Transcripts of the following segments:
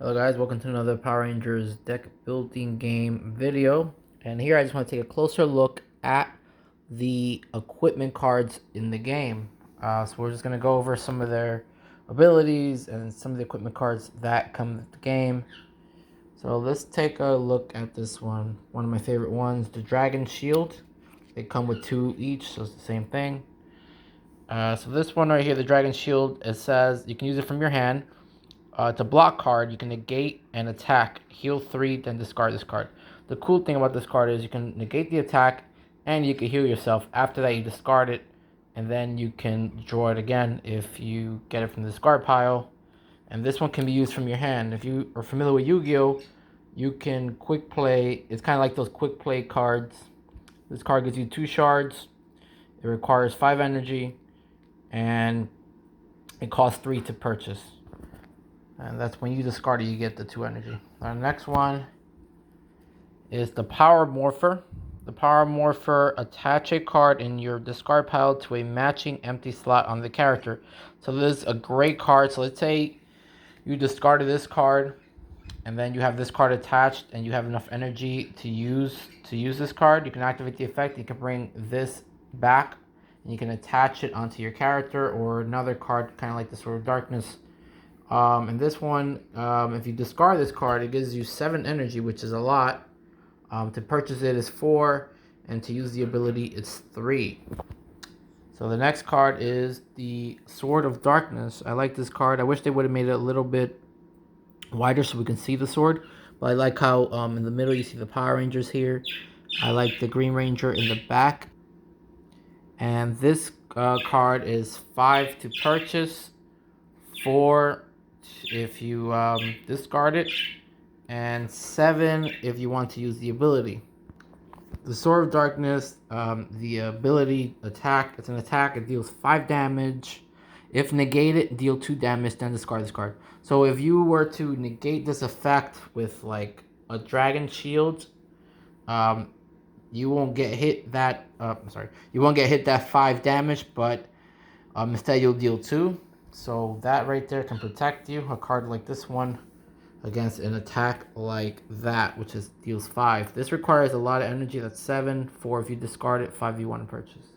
Hello guys, welcome to another Power Rangers deck building game video. And here I just want to take a closer look at the equipment cards in the game. So we're just going to go over some of their abilities and some of the equipment cards that come with the game. So let's take a look at this one. One of my favorite ones, the Dragon Shield. They come with two each, so it's the same thing. So this one right here, the Dragon Shield, it says you can use it from your hand. It's a block card. You can negate and attack. Heal 3, then discard this card. The cool thing about this card is you can negate the attack and you can heal yourself. After that, you discard it and then you can draw it again if you get it from the discard pile. And this one can be used from your hand. If you are familiar with Yu-Gi-Oh, you can quick play. It's kind of like those quick play cards. This card gives you 2 shards. It requires 5 energy and it costs 3 to purchase. And that's when you discard it, you get the 2 energy. Our next one is the Power Morpher. The Power Morpher, attach a card in your discard pile to a matching empty slot on the character. So this is a great card. So let's say you discarded this card and then you have this card attached and you have enough energy to use this card. You can activate the effect. You can bring this back and you can attach it onto your character or another card, kind of like the Sword of Darkness. And this one, if you discard this card, it gives you 7 energy, which is a lot. To purchase it is 4, and to use the ability, it's 3. So the next card is the Sword of Darkness. I like this card. I wish they would have made it a little bit wider so we can see the sword. But I like how in the middle you see the Power Rangers here. I like the Green Ranger in the back. And this card is 5 to purchase, 4 if you discard it, and 7 if you want to use the ability. The Sword of Darkness, the ability attack, it's an attack, it deals 5 damage. If negated, deal 2 damage, then discard this card. So if you were to negate this effect with like a Dragon Shield, you won't get hit that, you won't get hit that 5 damage, but instead you'll deal 2. So that right there can protect you. A card like this one against an attack like that, which is deals 5. This requires a lot of energy. That's 7. 4 if you discard it. 5 if you want to purchase.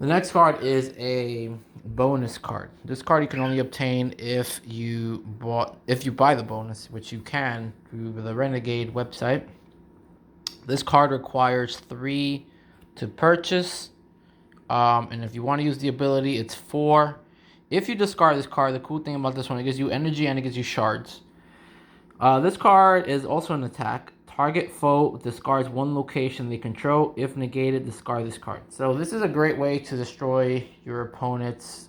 The next card is a bonus card. This card you can only obtain if you buy the bonus, which you can through the Renegade website. This card requires 3 to purchase. And if you want to use the ability, it's 4. If you discard this card, the cool thing about this one, it gives you energy and it gives you shards. This card is also an attack. Target foe discards 1 location they control. If negated, discard this card. So this is a great way to destroy your opponent's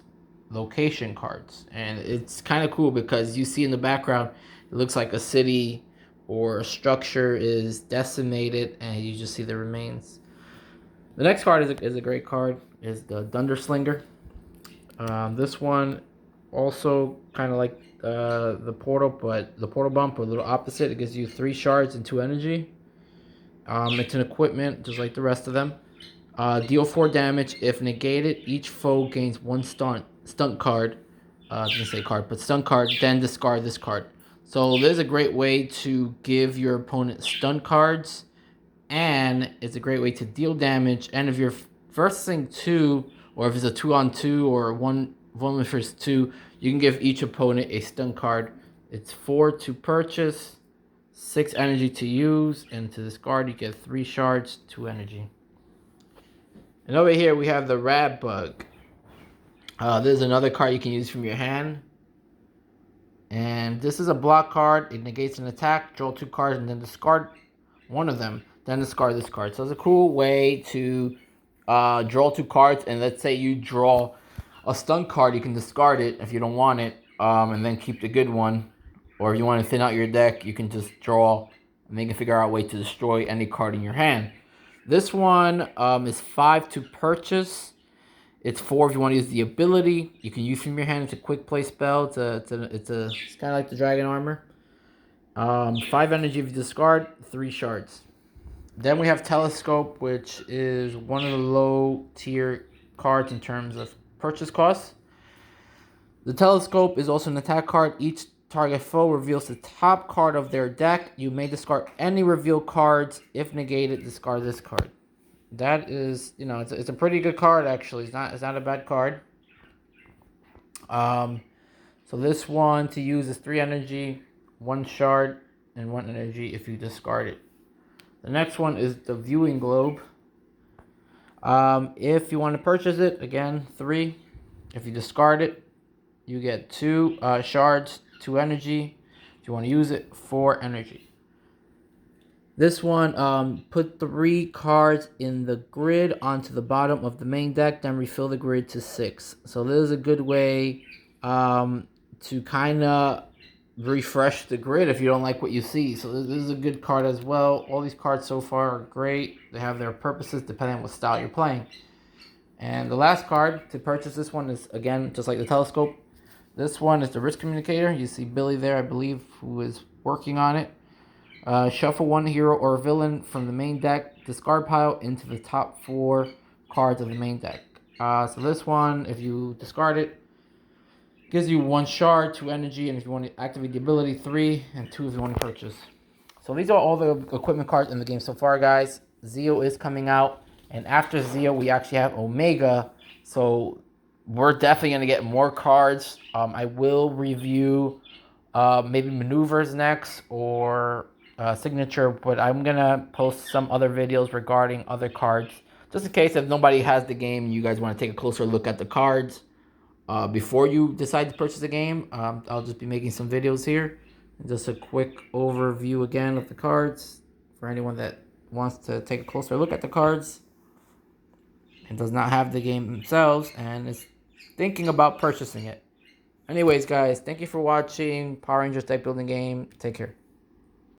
location cards. And it's kind of cool because you see in the background, it looks like a city or a structure is decimated and you just see the remains. The next card is a great card. Is the Dunder Slinger. This one also kind of like the portal, but the portal bump, but a little opposite. It gives you 3 shards and 2 energy. It's an equipment just like the rest of them. Deal 4 damage. If negated, each foe gains 1 stunt card. I didn't say card, but stunt card. Then discard this card. So there's a great way to give your opponent stun cards, and it's a great way to deal damage. And if you're versing 2, or if it's a 2-on-2 or 1 versus 2, you can give each opponent a stun card. It's 4 to purchase, 6 energy to use, and to discard you get 3 shards, 2 energy. And over here we have the Rad Bug. This is another card you can use from your hand. And this is a block card. It negates an attack, draw 2 cards, and then discard one of them. Then discard this card. So it's a cool way to draw 2 cards, and let's say you draw a stun card, you can discard it if you don't want it, and then keep the good one. Or if you want to thin out your deck, you can just draw, and then you can figure out a way to destroy any card in your hand. This one is 5 to purchase. It's 4 if you want to use the ability. You can use from your hand. It's a quick play spell. It's kind of like the Dragon Armor. 5 energy if you discard, 3 shards. Then we have Telescope, which is one of the low tier cards in terms of purchase costs. The Telescope is also an attack card. Each target foe reveals the top card of their deck. You may discard any reveal cards. If negated, discard this card. That is, you know, it's a pretty good card actually. It's not a bad card. So this one to use is 3 energy, 1 shard, and 1 energy if you discard it. The next one is the Viewing Globe. If you want to purchase it, again, 3. If you discard it, you get 2 shards, 2 energy. If you want to use it, 4 energy. This one, put 3 cards in the grid onto the bottom of the main deck, then refill the grid to 6. So this is a good way to kind of refresh the grid if you don't like what you see. So this is a good card as well. All these cards so far are great. They have their purposes depending on what style you're playing. And the last card to purchase this one is, again, just like the telescope. This one is the Risk Communicator. You see Billy there, I believe, who is working on it. Shuffle 1 hero or villain from the main deck, discard pile into the top 4 cards of the main deck. So this one, if you discard it, gives you 1 shard, 2 energy, and if you want to activate the ability, 3, and 2 if you want to purchase. So these are all the equipment cards in the game so far, guys. Zeo is coming out, and after Zeo, we actually have Omega. So we're definitely going to get more cards. I will review maybe Maneuvers next, or Signature, but I'm going to post some other videos regarding other cards, just in case if nobody has the game and you guys want to take a closer look at the cards. Before you decide to purchase a game, I'll just be making some videos here. Just a quick overview again of the cards for anyone that wants to take a closer look at the cards and does not have the game themselves and is thinking about purchasing it. Anyways, guys, thank you for watching Power Rangers deck building game. Take care.